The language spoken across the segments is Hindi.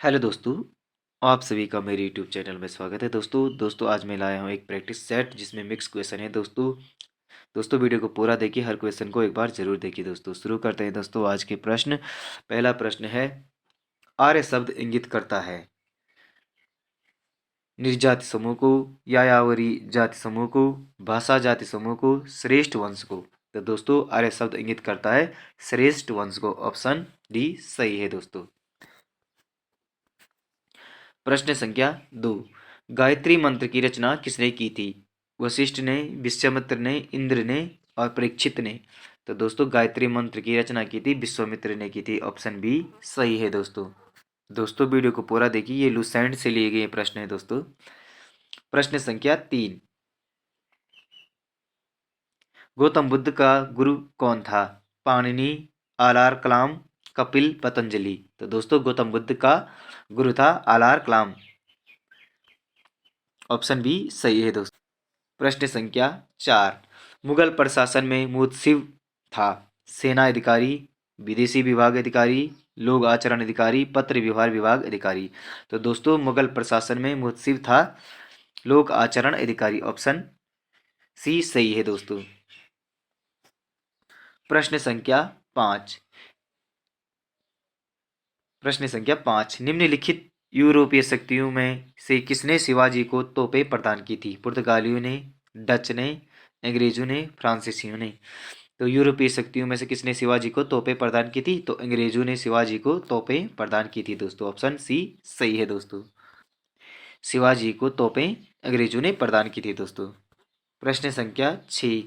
हेलो दोस्तों, आप सभी का मेरे यूट्यूब चैनल में स्वागत है। दोस्तों आज मैं लाया हूँ एक प्रैक्टिस सेट जिसमें मिक्स क्वेश्चन है। दोस्तों वीडियो को पूरा देखिए, हर क्वेश्चन को एक बार जरूर देखिए। दोस्तों शुरू करते हैं। दोस्तों आज के प्रश्न, पहला प्रश्न है, आर्य शब्द इंगित करता है निर्जाति समूह को, यायावरी जाति समूह को, भाषा जाति समूह को, श्रेष्ठ वंश को। तो दोस्तों आर्य शब्द इंगित करता है श्रेष्ठ वंश को। ऑप्शन डी सही है। दोस्तों प्रश्न संख्या 2, गायत्री मंत्र की रचना किसने की थी? वशिष्ठ ने, विश्वामित्र ने, इंद्र ने और परीक्षित ने। तो दोस्तों गायत्री मंत्र की रचना की थी विश्वामित्र ने की थी। ऑप्शन बी सही है। दोस्तों वीडियो को पूरा देखिए, ये लुसेंट से लिए गए प्रश्न है। दोस्तों प्रश्न संख्या 3, गौतम बुद्ध का गुरु कौन था? पाणिनि, आलार कलाम, कपिल, पतंजलि। तो दोस्तों गौतम बुद्ध का गुरु था आलार कलाम। ऑप्शन बी सही है। दोस्तों प्रश्न संख्या 4, मुगल प्रशासन में मुंशिफ था? सेना अधिकारी, विदेशी विभाग अधिकारी, लोक आचरण अधिकारी, पत्र व्यवहार विभाग अधिकारी। तो दोस्तों मुगल प्रशासन में मुंशिफ था लोक आचरण अधिकारी। ऑप्शन सी सही है। दोस्तों प्रश्न संख्या 5, निम्नलिखित यूरोपीय शक्तियों में से किसने शिवाजी को तोपें प्रदान की थी? पुर्तगालियों ने, डच ने, अंग्रेजों ने, फ्रांसीसियों ने। तो यूरोपीय शक्तियों में से किसने शिवाजी को तोपें प्रदान की थी? तो अंग्रेजों ने शिवाजी को तोपें प्रदान की थी। दोस्तों ऑप्शन सी सही है। दोस्तों शिवाजी को तोपें अंग्रेजों ने प्रदान की थी। दोस्तों प्रश्न संख्या 6,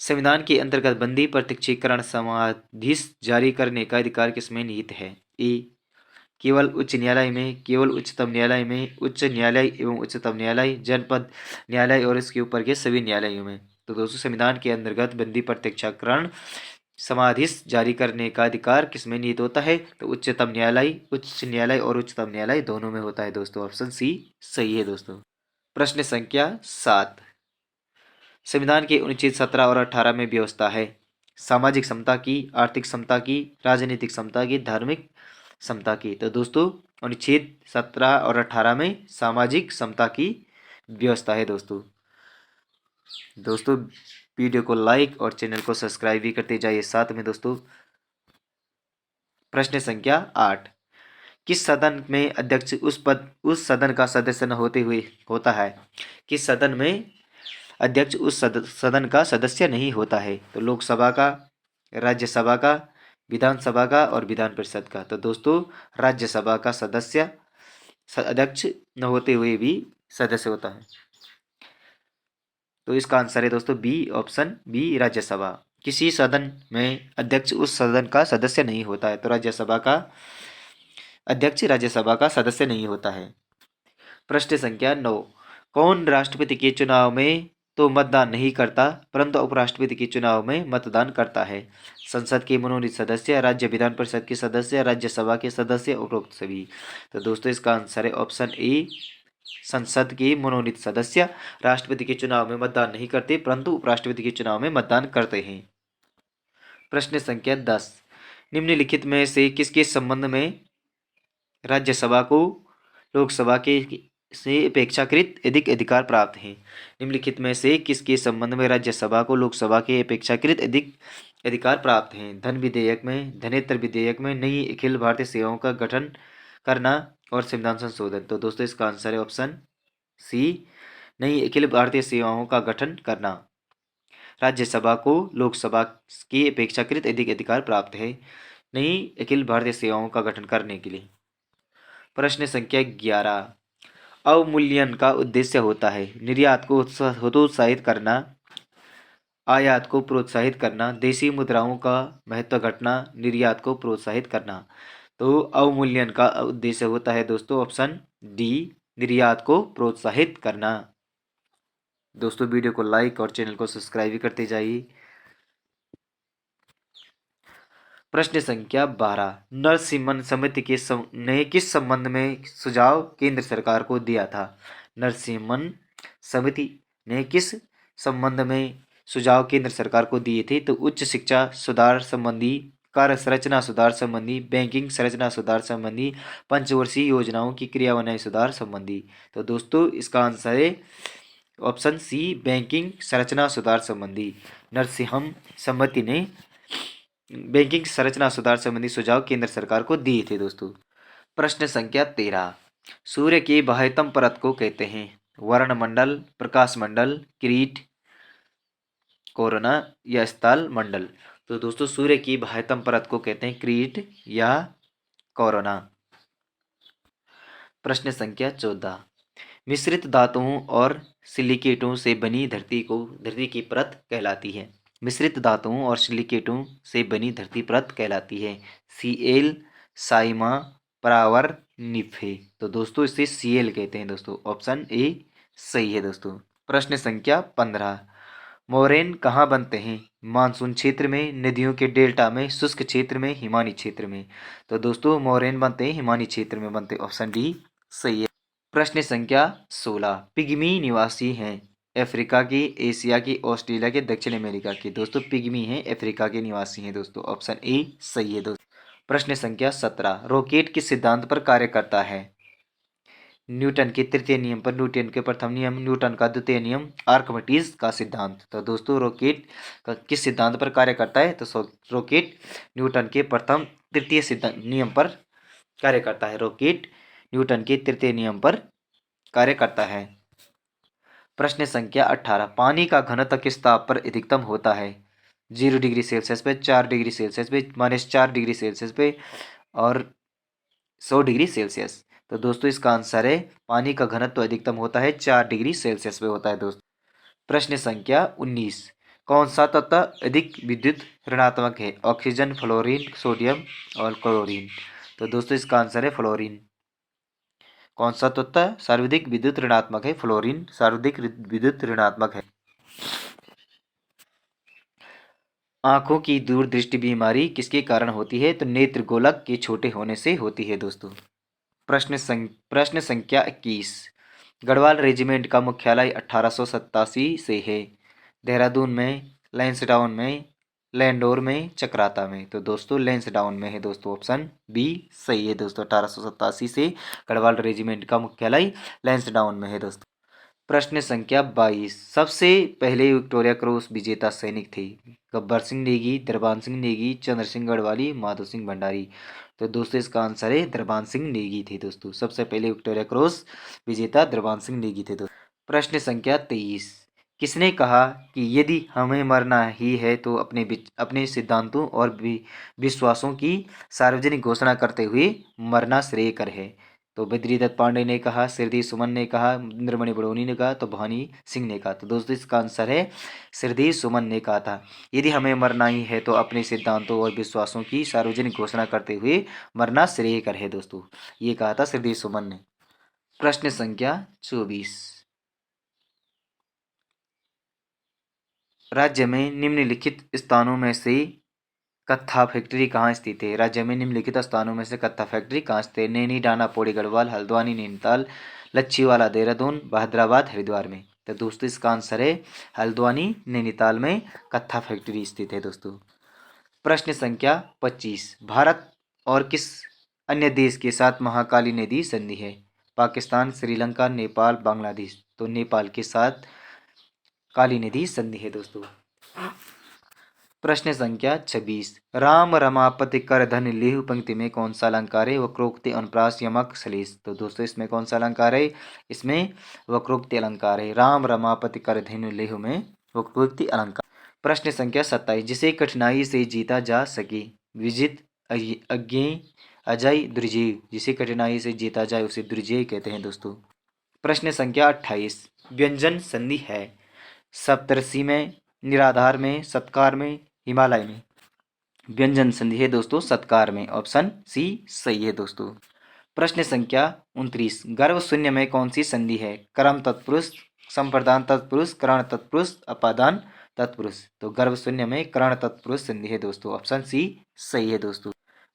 संविधान के अंतर्गत बंदी प्रत्यक्षीकरण समाधि जारी करने का अधिकार किसमें निहित है? ए केवल उच्च न्यायालय में, केवल उच्चतम न्यायालय में, उच्च न्यायालय एवं उच्चतम न्यायालय, जनपद न्यायालय और इसके ऊपर के सभी न्यायालयों में। तो दोस्तों संविधान के अंतर्गत बंदी प्रत्यक्षीकरण समाधि जारी करने का अधिकार किसमें निहित होता है? तो उच्चतम न्यायालय, उच्च न्यायालय और उच्चतम न्यायालय दोनों में होता है। दोस्तों ऑप्शन सी सही है। दोस्तों प्रश्न संख्या 7, संविधान के अनुच्छेद 17 और 18 में व्यवस्था है सामाजिक समता की, आर्थिक समता की, राजनीतिक समता की, धार्मिक समता की। तो दोस्तों अनुच्छेद 17 और 18 में सामाजिक समता की व्यवस्था है। दोस्तों वीडियो को लाइक और चैनल को सब्सक्राइब भी करते जाइए साथ में। दोस्तों प्रश्न संख्या 8, किस सदन में अध्यक्ष उस सदन का सदस्य न होते हुए होता है? किस सदन में अध्यक्ष उस सदन का सदस्य नहीं होता है? तो लोकसभा का, राज्यसभा का, विधानसभा का और विधान परिषद का। तो दोस्तों राज्यसभा का सदस्य अध्यक्ष न होते हुए भी सदस्य होता है। तो इसका आंसर है दोस्तों बी, ऑप्शन बी राज्यसभा। किसी सदन में अध्यक्ष उस सदन का सदस्य नहीं होता है। तो राज्यसभा का अध्यक्ष राज्यसभा का सदस्य नहीं होता है। प्रश्न संख्या 9, कौन राष्ट्रपति के चुनाव में तो मतदान नहीं करता परंतु उपराष्ट्रपति के चुनाव में मतदान करता है? संसद के मनोनीत सदस्य, राज्य विधान परिषद के सदस्य, राज्यसभा के सदस्य, उपरोक्त सभी। तो दोस्तों इसका आंसर है ऑप्शन ए, संसद के मनोनीत सदस्य राष्ट्रपति के चुनाव में मतदान नहीं करते परंतु उपराष्ट्रपति के चुनाव में मतदान करते हैं। प्रश्न संख्या 10, निम्नलिखित में से किसके संबंध में राज्यसभा को लोकसभा के से अपेक्षाकृत अधिक अधिकार प्राप्त हैं? निम्नलिखित में से किसके संबंध में राज्यसभा को लोकसभा के अपेक्षाकृत अधिक अधिकार प्राप्त हैं? धन विधेयक में, धनेत्र विधेयक में, नई अखिल भारतीय सेवाओं का गठन करना और संविधान संशोधन। तो दोस्तों इसका आंसर है ऑप्शन सी, नई अखिल भारतीय सेवाओं का गठन करना। राज्यसभा को लोकसभा की अपेक्षाकृत अधिक अधिकार प्राप्त है नई अखिल भारतीय सेवाओं का गठन करने के लिए। प्रश्न संख्या 11, अवमूल्यन का उद्देश्य होता है निर्यात को हतोत्साहित करना, आयात को प्रोत्साहित करना, देशी मुद्राओं का महत्व घटना, निर्यात को प्रोत्साहित करना। तो अवमूल्यन का उद्देश्य होता है दोस्तों ऑप्शन डी, निर्यात को प्रोत्साहित करना। दोस्तों वीडियो को लाइक और चैनल को सब्सक्राइब भी करते जाइए। प्रश्न संख्या 12, नरसिम्हन समिति के ने किस संबंध में सुझाव केंद्र सरकार को दिया था? नरसिम्हन समिति ने किस संबंध में सुझाव केंद्र सरकार को दिए थे? तो उच्च शिक्षा सुधार संबंधी, कार्य संरचना सुधार संबंधी, बैंकिंग संरचना सुधार संबंधी, पंचवर्षीय योजनाओं की क्रियान्वयन सुधार संबंधी। तो दोस्तों इसका आंसर है ऑप्शन सी, बैंकिंग संरचना सुधार संबंधी। नरसिंहम समिति ने बैंकिंग संरचना सुधार संबंधी सुझाव केंद्र सरकार को दिए थे दोस्तों। प्रश्न संख्या 13, सूर्य की बाह्यतम परत को कहते हैं? वर्णमंडल, प्रकाश मंडल, किरीट, कोरोना या स्थल मंडल। तो दोस्तों सूर्य की बाह्यतम परत को कहते हैं किरीट या कोरोना। प्रश्न संख्या 14, मिश्रित धातुओं और सिलिकेटों से बनी धरती की परत कहलाती है? मिश्रित धातुओं और सिलिकेटों से बनी धरती परत कहलाती है? सीएल, साइमा, परावर, निफे। तो दोस्तों इसे सीएल कहते हैं दोस्तों। ऑप्शन ए सही है दोस्तों। प्रश्न संख्या 15, मोरेन कहाँ बनते हैं? मानसून क्षेत्र में, नदियों के डेल्टा में, शुष्क क्षेत्र में, हिमानी क्षेत्र में। तो दोस्तों मोरेन बनते हैं हिमानी क्षेत्र में बनते हैं। ऑप्शन डी सही है। प्रश्न संख्या 16, पिग्मी निवासी हैं? अफ्रीका की, एशिया की, ऑस्ट्रेलिया के, दक्षिण अमेरिका की। दोस्तों पिग्मी हैं अफ्रीका के निवासी हैं दोस्तों। ऑप्शन ए सही है दोस्तों। प्रश्न संख्या 17, रॉकेट किस सिद्धांत पर कार्य करता है? न्यूटन के तृतीय नियम पर, न्यूटन के प्रथम नियम, न्यूटन का द्वितीय नियम, आर्किमिडीज का सिद्धांत। तो दोस्तों रॉकेट किस सिद्धांत पर कार्य करता है? तो रॉकेट न्यूटन के प्रथम तृतीय नियम पर कार्य करता है। रॉकेट न्यूटन के तृतीय नियम पर कार्य करता है। प्रश्न संख्या 18, पानी का घनत्व किस ताप पर अधिकतम होता है? 0 डिग्री सेल्सियस पे, 4 डिग्री सेल्सियस पे, -4 डिग्री सेल्सियस पे और 100 डिग्री सेल्सियस। तो दोस्तों इसका आंसर है पानी का घनत्व अधिकतम होता है 4 डिग्री सेल्सियस पे होता है दोस्तों। प्रश्न संख्या 19, कौन सा तत्व अधिक विद्युत ऋणात्मक है? ऑक्सीजन, फ्लोरीन, सोडियम और क्लोरीन। तो दोस्तों इसका आंसर है फ्लोरीन। कौन सा तत्व सर्वाधिक विद्युत ऋणात्मक है? फ्लोरीन सर्वाधिक विद्युत ऋणात्मक है। आंखों की दूरदृष्टि बीमारी किसके कारण होती है? तो नेत्र गोलक के छोटे होने से होती है दोस्तों। प्रश्न संख्या 21, गढ़वाल रेजिमेंट का मुख्यालय 1887 से है? देहरादून में, लैंसडाउन में, लैंडोर में, चक्राता में। तो दोस्तों लैंसडाउन में है दोस्तों। ऑप्शन बी सही है दोस्तों। 1887 से गढ़वाल रेजिमेंट का मुख्यालय लैंसडाउन में है दोस्तों। प्रश्न संख्या 22, सबसे पहले विक्टोरिया क्रॉस विजेता सैनिक थे? गब्बर सिंह नेगी, दरबान सिंह नेगी, चंद्र सिंह गढ़वाली, माधो सिंह भंडारी। तो दोस्तों इसका आंसर है दरबान सिंह नेगी थे दोस्तों। सबसे पहले विक्टोरिया क्रॉस विजेता दरबान सिंह नेगी थे दोस्तों। प्रश्न संख्या 23, किसने कहा कि यदि हमें मरना ही है तो अपने सिद्धांतों और विश्वासों की सार्वजनिक घोषणा करते हुए मरना श्रेयकर है? तो बद्रीदत्त पांडे ने कहा, श्रीदेव सुमन ने कहा, इंद्रमणि बड़ोनी ने कहा, तो भवानी सिंह ने कहा। तो दोस्तों इसका आंसर है श्रीदेव सुमन ने कहा था यदि हमें मरना ही है तो अपने सिद्धांतों और विश्वासों की सार्वजनिक घोषणा करते हुए मरना श्रेयकर है दोस्तों। ये कहा था श्रीदेव सुमन ने। प्रश्न संख्या 24, राज्य में निम्नलिखित स्थानों में से कत्था फैक्ट्री कहाँ स्थित है? राज्य में निम्नलिखित स्थानों में से कत्था फैक्ट्री कहाँ स्थित है? नैनी, डाना, पौड़ी, गढ़वाल, हल्द्वानी, नैनीताल, लच्छीवाला, देहरादून, बहादुराबाद, हरिद्वार में। तो दोस्तों इसका आंसर है हल्द्वानी, नैनीताल में कत्था फैक्ट्री स्थित है दोस्तों। प्रश्न संख्या 25, भारत और किस अन्य देश के साथ महाकाली नदी संधि है? पाकिस्तान, श्रीलंका, नेपाल, बांग्लादेश। तो नेपाल के साथ काली नदी संधि है दोस्तों। प्रश्न संख्या 26, राम रमापति कर धन लेहु पंक्ति में कौन सा अलंकार है? वक्रोक्ति, अनुप्रास, यमक, श्लेष। तो दोस्तों इसमें कौन सा अलंकार है? इसमें वक्रोक्ति अलंकार है। राम रमापति कर धन लेहु में वक्रोक्ति अलंकार। प्रश्न संख्या 27, जिसे कठिनाई से जीता जा सके? विजित, अज्ञेय, अजय, दुर्जेय। जिसे कठिनाई से जीता जाए उसे दुर्जेय कहते हैं दोस्तों। प्रश्न संख्या 28, व्यंजन संधि है? सप्तर्षि में, निराधार में, सत्कार में, हिमालय में। व्यंजन संधि है दोस्तों सत्कार में। ऑप्शन सी सही है दोस्तों। प्रश्न संख्या 29, गर्भ शून्य में कौन सी संधि है? कर्म तत्पुरुष, संप्रदान तत्पुरुष, करण तत्पुरुष, अपादान तत्पुरुष। तो गर्भ शून्य में करण तत्पुरुष संधि है दोस्तों। ऑप्शन सी सही है दोस्तों।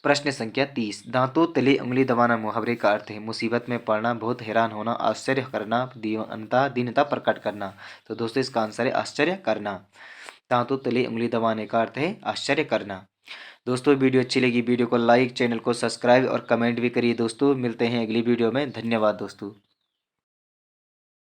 प्रश्न संख्या 30, दांतों तले उंगली दबाना मुहावरे का अर्थ है? मुसीबत में पड़ना, बहुत हैरान होना, आश्चर्य करना, दीनता प्रकट करना। तो दोस्तों इसका आंसर है आश्चर्य करना। दांतों तले उंगली दबाने का अर्थ है आश्चर्य करना। दोस्तों वीडियो अच्छी लगी वीडियो को लाइक, चैनल को सब्सक्राइब और कमेंट भी करिए दोस्तों। मिलते हैं अगली वीडियो में। धन्यवाद दोस्तों।